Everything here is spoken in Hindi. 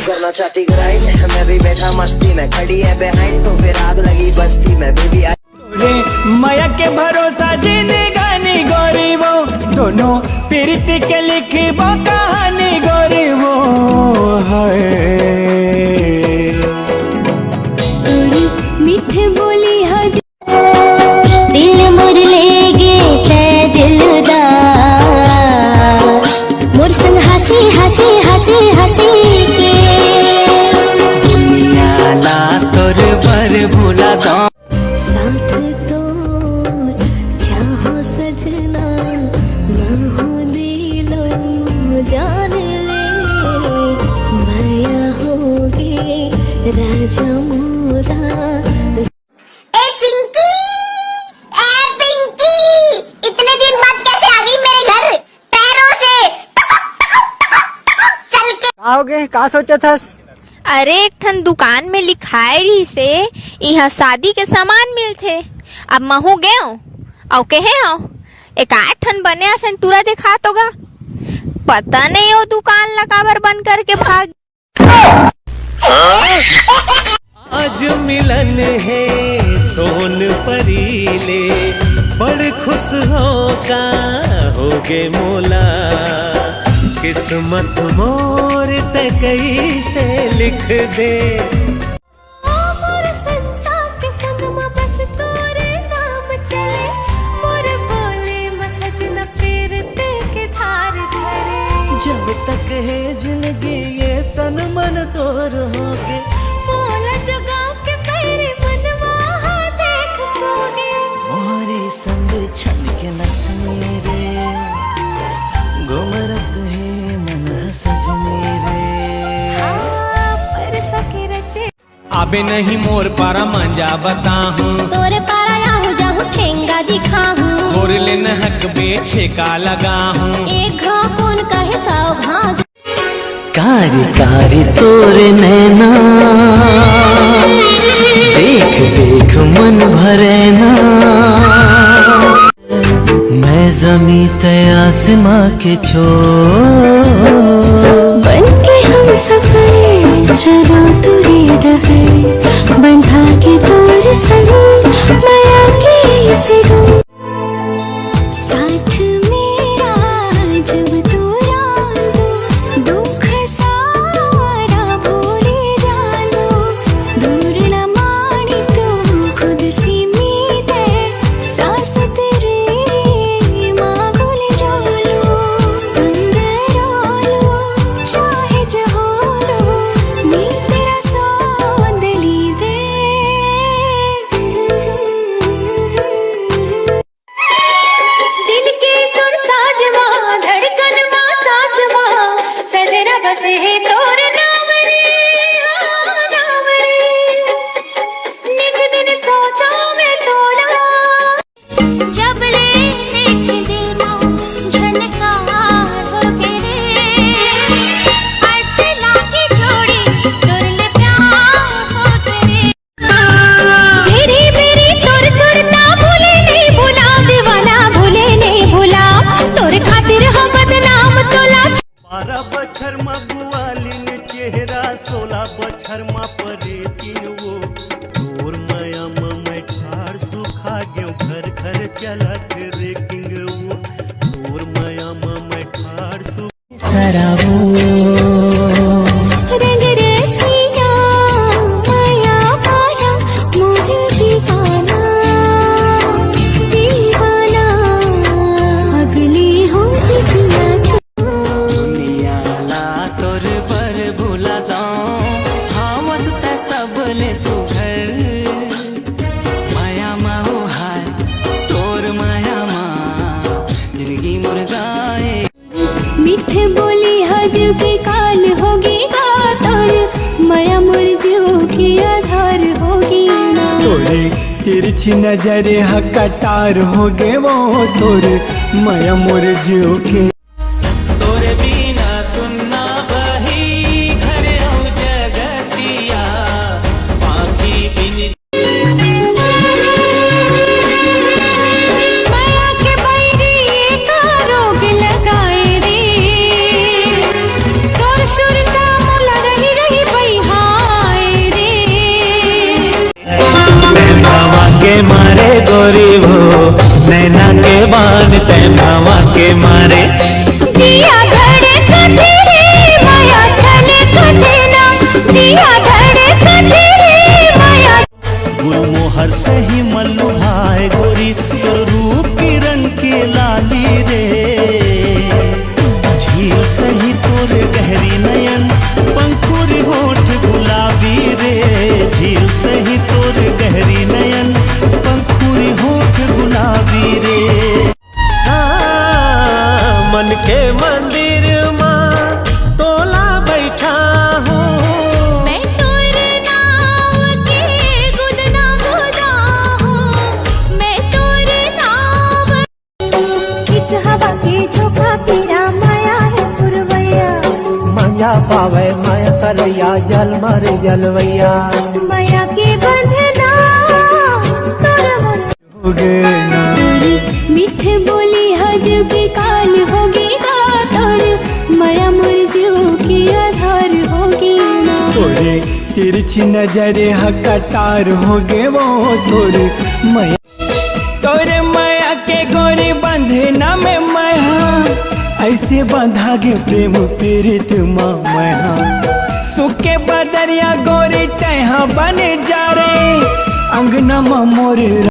करना चाहती ग्राइंड, मैं भी बैठा मस्ती में, खड़ी है बिहाइंड तो फिर आग लगी बस्ती में। बेबी रे माया के भरोसा जीने गानी गोरी वो, दोनों प्रीति के लिखी वो कहानी गोरी वो है। मीठे बोली हज दिल मोर ले गे ते दिलदार, मोर संग हंसी हंसी हंसी हंसी के, दुनिया ला तोर बर भूला दो, साथ तो चाहो सजना ना हो दिलो जान ले, माया होगी राजा मोरा। आओगे का सोचा था? अरे एक ठन दुकान में लिखाए रही से यहाँ शादी के सामान मिलते, अब महू गए और कहे हो एक आठ ठन बने असन टूरा दिखा तोगा, पता नहीं वो दुकान लगावर बंद करके भाग। आज मिलन है सोन परीले, बड़ खुश होगा होगे मोला, किस्मत मोर ते कैसे लिख दे। मोर संसार के संग में बस तोरे नाम चले, मोर बोले में सजना फेरते के धार झरे, जब तक है जिंदगी ये तन मन तोर होगे, मोला जगा के पैरे मनवा देख सोगे, मोरे संग छन के नख मेरे, घुमरत है मन सजने रे। पर सके रचे आबे नहीं मोर पारा मंजा बता हूँ, तोरे पारा याहू जाहू ठेंगा दिखा हूँ, मोर ले नहक बेछे का लगा हूँ, एक घाव कौन कहे सौ घाव, कारी कारी तोरे नैना, देख देख मन भरे ना, मैं जमी ते आसमां के छोर, बनके हम सफर चलो तुरी डगर, बंधा के तोर संग माया के से डोर, साथ मेरा जब तोरा दुख सारा भूले जानो, दूर न मानी तो खुद सी मीते सांस तेरे माँ भूले जालो, संदरालो चाहे जहोलो मी तेरा सौंद ली दे। दिल के सुर साज माँ धड़कन माँ सांस माँ, सजना बसे है तोर नाम रे, नाम रे, नित दिन सोचो मैं तोरा, जब ले देख दिल माँ झनकार हो के रे, ऐसे लागी जोड़ी तोर ले प्यार हो के रे, मेरी मेरी तोर सुरता भूले नहीं भूला, दीवाना भूले नहीं भूला, तोर खातिर हम बदनाम तोला। 12 बछर मा बुआलिन चेहरा, 16 बछर मा परे तीन वो, तोर माया मैं ठाड़ सुखा गयो, घर घर चलत रेकिंग वो, तोर माया मैं ठाड़ सुखा सराबो रंग रसिया माया माया मोर दीवाना, दीवाना अगली हो दिखला, दुनिया ला तोर बर भूला दो, हाँ मस्त सब ले सुघर, माया माहो हाय तोर माया माँ, जिंदगी मुर जाए। मीठे बोली हजू के काल होगी का तोर, माया मोर जीव की आधार होगी ना, तोरे तिरछी नजरे हकटार हो गे वो, तोर माया मोर जीव के, तोरे बिना सुनना बही घर जगतिया, पाखी बिन माया के बैरी का रोग लगाए रे, तोर सुरता लग रही प्रेमवा के मारे। जिया धड़कते रे माया छलकते ना, जिया धड़कते रे माया। गुलमोहर से ही मल्लू भाई गोरी तोर रूप की रंग की लाली रे, झील से ही तोर गहरी नयन पंखुरी होठ गुलाबी रे, झील से ही तोर गहरी नयन पंखुरी होठ गुलाबी रे। मन के मंदिर माँ तोला बैठा हूँ, मैं तोरे नाव के गुदना गुदा हूँ, मैं तोरे नाव। किस हवा के झोंका तेरा माया है पुरवैया, माया पावे माया करैया जल मारे जलवैया। माया के बंधना तोर मन मीठे बोली हजब काल होगी ना, तोर माया मोर जीव की आधार होगी ना। तोरे तिरछी नजरे हकटार हो गे वो तोरे माया, तोरे माया के गोरी बंधना में माया, ऐसे बंधा गे प्रेम पीड़ित माँ माया। सुखे बदरिया गोरी तैहा बन जा रे, अंगना मोरे